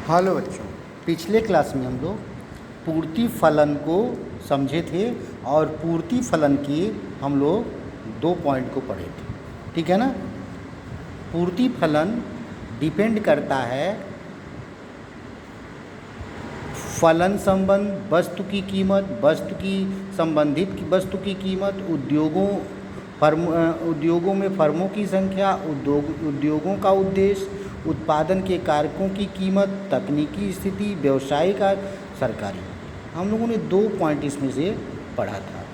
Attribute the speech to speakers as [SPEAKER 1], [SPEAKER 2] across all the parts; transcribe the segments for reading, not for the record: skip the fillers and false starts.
[SPEAKER 1] Hello बच्चों, पिछले class में हम लोग पूर्ति फलन को समझे थे और पूर्ति फलन के हम लोग 2 पॉइंट को पढ़े थे। ठीक है ना। पूर्ति फलन डिपेंड करता है फलन संबंध, वस्तु की कीमत, वस्तु की संबंधित की वस्तु की कीमत, उद्योगों में फर्मों की संख्या, उद्योगों का उद्देश्य, उत्पादन के कारकों की कीमत, तकनीकी स्थिति, व्यावसायिक आय, सरकारी। हम लोगों ने 2 पॉइंट इसमें से पढ़ा था।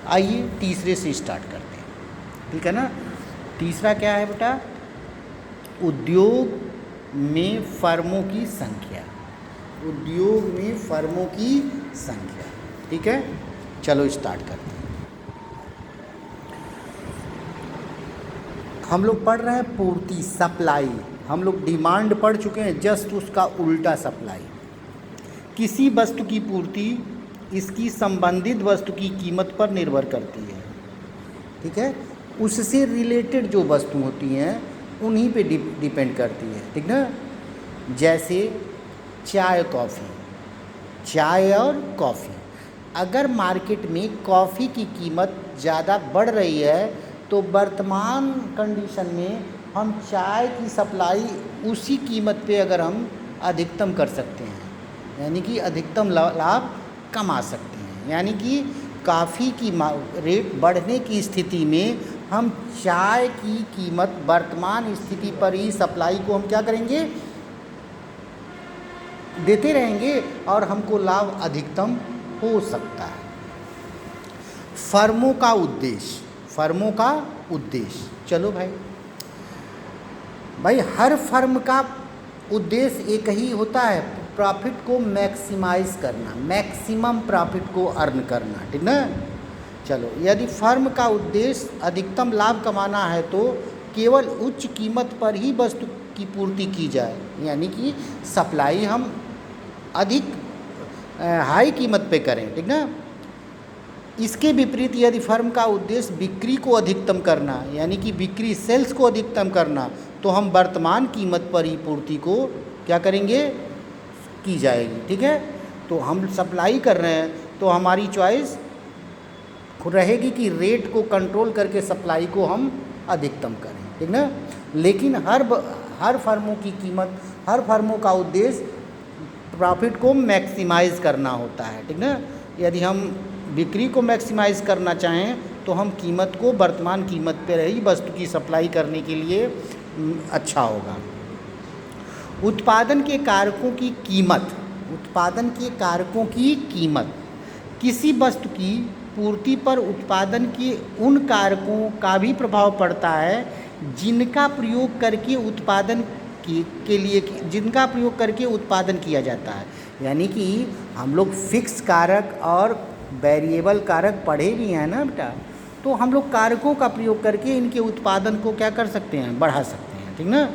[SPEAKER 1] आइए तीसरे से स्टार्ट करते हैं। ठीक है ना। तीसरा क्या है बेटा? उद्योग में फर्मों की संख्या। उद्योग में फर्मों की संख्या। ठीक है, चलो स्टार्ट करते हैं। हम लोग पढ़ रहे हैं पूर्ति, सप्लाई। हम लोग डिमांड पढ़ चुके हैं, जस्ट उसका उल्टा सप्लाई। किसी वस्तु की पूर्ति इसकी संबंधित वस्तु की कीमत पर निर्भर करती है। ठीक है, उससे रिलेटेड जो वस्तु होती हैं उन्हीं पे डिपेंड करती है। ठीक ना। जैसे चाय कॉफ़ी, चाय और कॉफ़ी। अगर मार्केट में कॉफ़ी की कीमत ज़्यादा बढ़ रही है तो वर्तमान कंडीशन में हम चाय की सप्लाई उसी कीमत पे अगर हम अधिकतम कर सकते हैं, यानी कि अधिकतम लाभ कमा सकते हैं। यानी कि कॉफ़ी की रेट बढ़ने की स्थिति में हम चाय की कीमत वर्तमान स्थिति पर ही सप्लाई को हम क्या करेंगे, देते रहेंगे और हमको लाभ अधिकतम हो सकता है। फर्मों का उद्देश्य, फर्मों का उद्देश्य। चलो भाई हर फर्म का उद्देश्य एक ही होता है, प्रॉफिट को मैक्सिमाइज करना, मैक्सिमम प्रॉफिट को अर्न करना। ठीक ना। चलो, यदि फर्म का उद्देश्य अधिकतम लाभ कमाना है तो केवल उच्च कीमत पर ही वस्तु की पूर्ति की जाए, यानी कि सप्लाई हम अधिक हाई कीमत पे करें। ठीक ना। इसके विपरीत यदि फर्म का उद्देश्य बिक्री को अधिकतम करना, यानी कि बिक्री सेल्स को अधिकतम करना, तो हम वर्तमान कीमत पर ही पूर्ति को क्या करेंगे, की जाएगी। ठीक है। तो हम सप्लाई कर रहे हैं तो हमारी चॉइस रहेगी कि रेट को कंट्रोल करके सप्लाई को हम अधिकतम करें। ठीक ना। लेकिन हर फर्मों की कीमत, हर फर्मों का उद्देश्य प्रॉफिट को मैक्सिमाइज़ करना होता है। ठीक ना। यदि हम बिक्री को मैक्सिमाइज़ करना चाहें तो हम कीमत को वर्तमान कीमत पर ही वस्तु की सप्लाई करने के लिए अच्छा होगा। उत्पादन के कारकों की कीमत, उत्पादन के कारकों की कीमत। किसी वस्तु की पूर्ति पर उत्पादन के उन कारकों का भी प्रभाव पड़ता है जिनका प्रयोग करके उत्पादन जिनका प्रयोग करके उत्पादन किया जाता है। यानी कि हम लोग फिक्स कारक और वेरिएबल कारक पढ़े भी हैं ना बेटा, तो हम लोग कारकों का प्रयोग करके इनके उत्पादन को क्या कर सकते हैं, बढ़ा सकते हैं। ठीक ना।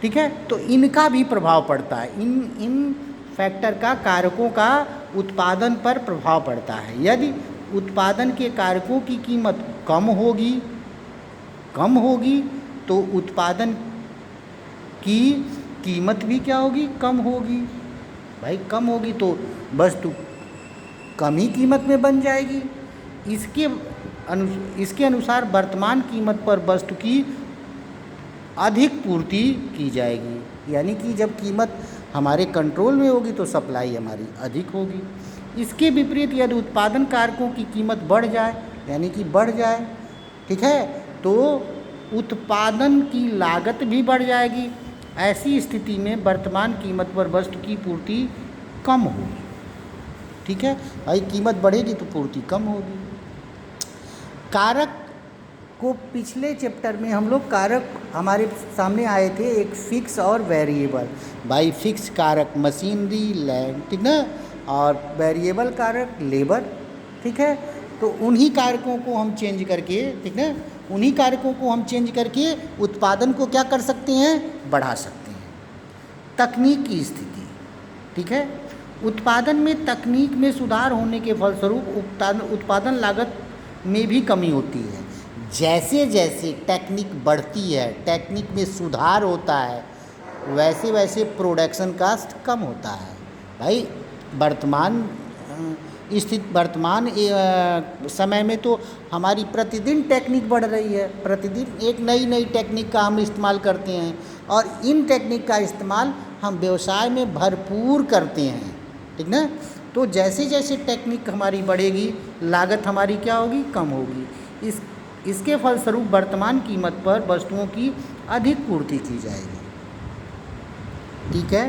[SPEAKER 1] ठीक है, तो इनका भी प्रभाव पड़ता है, इन फैक्टर का, कारकों का उत्पादन पर प्रभाव पड़ता है। यदि उत्पादन के कारकों की कीमत कम होगी तो उत्पादन की कीमत भी क्या होगी, कम होगी। भाई कम होगी तो वस्तु कम ही कीमत में बन जाएगी। इसके अनुसार वर्तमान कीमत पर वस्तु की अधिक पूर्ति की जाएगी। यानी कि जब कीमत हमारे कंट्रोल में होगी तो सप्लाई हमारी अधिक होगी। इसके विपरीत यदि उत्पादन कारकों की कीमत बढ़ जाए, यानी कि बढ़ जाए, ठीक है, तो उत्पादन की लागत भी बढ़ जाएगी। ऐसी स्थिति में वर्तमान कीमत पर वस्तु की पूर्ति कम होगी। ठीक है भाई, कीमत बढ़ेगी तो पूर्ति कम होगी। कारक को पिछले चैप्टर में हम लोग कारक हमारे सामने आए थे, एक फिक्स और वेरिएबल। भाई फिक्स कारक मशीनरी, लैंड, ठीक ना, और वेरिएबल कारक लेबर। ठीक है, तो उन्हीं कारकों को हम चेंज करके, ठीक ना, उन्हीं कारकों को हम चेंज करके उत्पादन को क्या कर सकते हैं, बढ़ा सकते हैं। तकनीक की स्थिति। ठीक है, उत्पादन में तकनीक में सुधार होने के फलस्वरूप उत्पादन लागत में भी कमी होती है। जैसे जैसे टेक्निक बढ़ती है, टेक्निक में सुधार होता है, वैसे वैसे प्रोडक्शन कास्ट कम होता है। भाई वर्तमान समय में तो हमारी प्रतिदिन टेक्निक बढ़ रही है, प्रतिदिन एक नई नई टेक्निक का हम इस्तेमाल करते हैं और इन टेक्निक का इस्तेमाल हम व्यवसाय में भरपूर करते हैं, ठीक ना। तो जैसे जैसे टेक्निक हमारी बढ़ेगी लागत हमारी क्या होगी, कम होगी। इसके फलस्वरूप वर्तमान कीमत पर वस्तुओं की अधिक पूर्ति की जाएगी, ठीक है।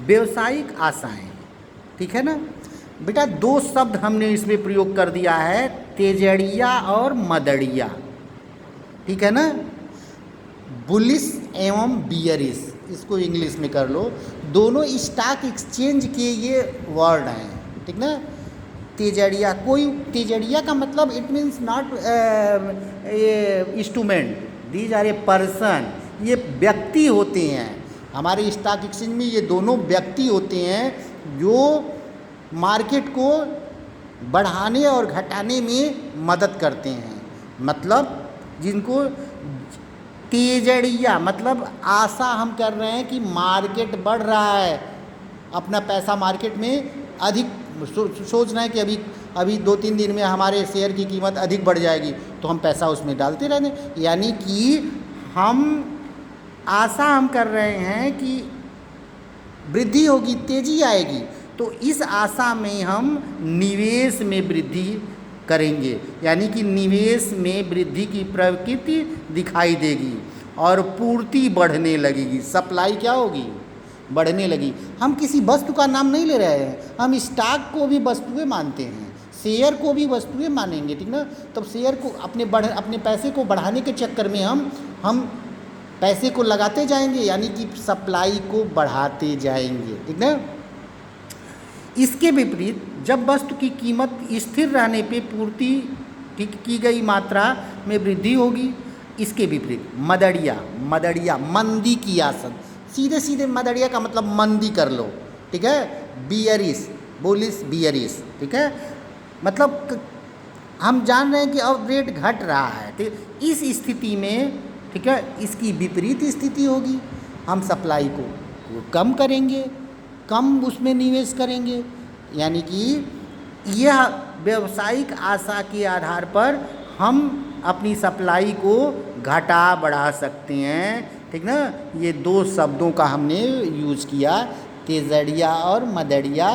[SPEAKER 1] व्यवसायिक आशाएं, ठीक है ना बेटा। दो शब्द हमने इसमें प्रयोग कर दिया है, तेजड़िया और मदड़िया, ठीक है ना। बुलिश एवं बियरिश, इसको इंग्लिश में कर लो। दोनों स्टॉक एक्सचेंज के ये वर्ड हैं, ठीक ना। तेजड़िया, कोई तेजड़िया का मतलब it means not instrument, these are a person, ये व्यक्ति होते हैं। हमारे स्टॉक एक्सचेंज में ये दोनों व्यक्ति होते हैं जो मार्केट को बढ़ाने और घटाने में मदद करते हैं। मतलब जिनको तेजड़िया मतलब आशा हम कर रहे हैं कि मार्केट बढ़ रहा है, अपना पैसा मार्केट में अधिक सोच रहे हैं कि अभी 2-3 दिन में हमारे शेयर की कीमत अधिक बढ़ जाएगी, तो हम पैसा उसमें डालते रहते हैं। यानी कि आशा हम कर रहे हैं कि वृद्धि होगी, तेजी आएगी, तो इस आशा में हम निवेश में वृद्धि करेंगे। यानी कि निवेश में वृद्धि की प्रवृत्ति दिखाई देगी और पूर्ति बढ़ने लगेगी, सप्लाई क्या होगी, बढ़ने लगी। हम किसी वस्तु का नाम नहीं ले रहे हैं, हम स्टॉक को भी वस्तुएं मानते हैं, शेयर को भी वस्तुएं मानेंगे, ठीक ना। तब शेयर को अपने पैसे को बढ़ाने के चक्कर में हम पैसे को लगाते जाएंगे, यानी कि सप्लाई को बढ़ाते जाएंगे, ठीक ना। इसके विपरीत जब वस्तु की कीमत स्थिर रहने पे पूर्ति की गई मात्रा में वृद्धि होगी। इसके विपरीत मदड़िया मंदी की आसन, सीधे सीधे मदड़िया का मतलब मंदी कर लो, ठीक है। बुलिश बियरिश, ठीक है। मतलब हम जान रहे हैं कि अब रेट घट रहा है, तो इस स्थिति में, ठीक है, इसकी विपरीत स्थिति होगी। हम सप्लाई को कम करेंगे, कम उसमें निवेश करेंगे। यानी कि यह व्यावसायिक आशा के आधार पर हम अपनी सप्लाई को घटा बढ़ा सकते हैं, ठीक ना। ये दो शब्दों का हमने यूज़ किया, तेजड़िया और मदड़िया,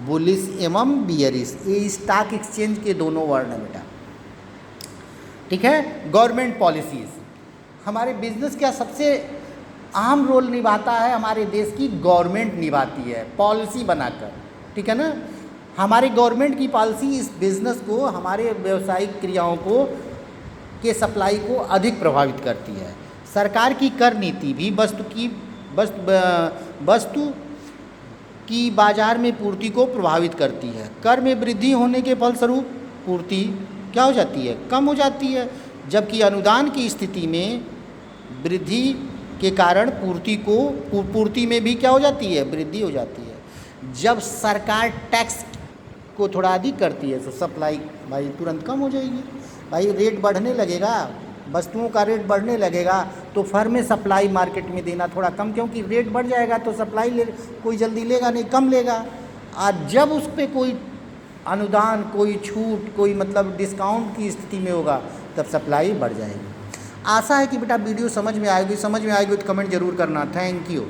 [SPEAKER 1] बुलिश एवं बियरिश। ये स्टॉक एक्सचेंज के दोनों वर्ड हैं बेटा, ठीक है। गवर्नमेंट पॉलिसीज़, हमारे बिजनेस का सबसे अहम रोल निभाता है, हमारे देश की गवर्नमेंट निभाती है पॉलिसी बनाकर, ठीक है ना। हमारी गवर्नमेंट की पॉलिसी इस बिज़नेस को, हमारे व्यावसायिक क्रियाओं के सप्लाई को अधिक प्रभावित करती है। सरकार की कर नीति भी वस्तु की बाजार में पूर्ति को प्रभावित करती है। कर में वृद्धि होने के फलस्वरूप पूर्ति क्या हो जाती है, कम हो जाती है, जबकि अनुदान की स्थिति में वृद्धि के कारण पूर्ति में भी क्या हो जाती है, वृद्धि हो जाती है। जब सरकार टैक्स को थोड़ा अधिक करती है तो सप्लाई भाई तुरंत कम हो जाएगी। भाई रेट बढ़ने लगेगा, वस्तुओं का रेट बढ़ने लगेगा, तो फर्में सप्लाई मार्केट में देना थोड़ा कम, क्योंकि रेट बढ़ जाएगा तो सप्लाई कोई जल्दी लेगा नहीं, कम लेगा। और जब उस पर कोई अनुदान, कोई छूट, कोई मतलब डिस्काउंट की स्थिति में होगा, तब सप्लाई बढ़ जाएगी। आशा है कि बेटा वीडियो समझ में आएगी तो कमेंट जरूर करना। Thank you.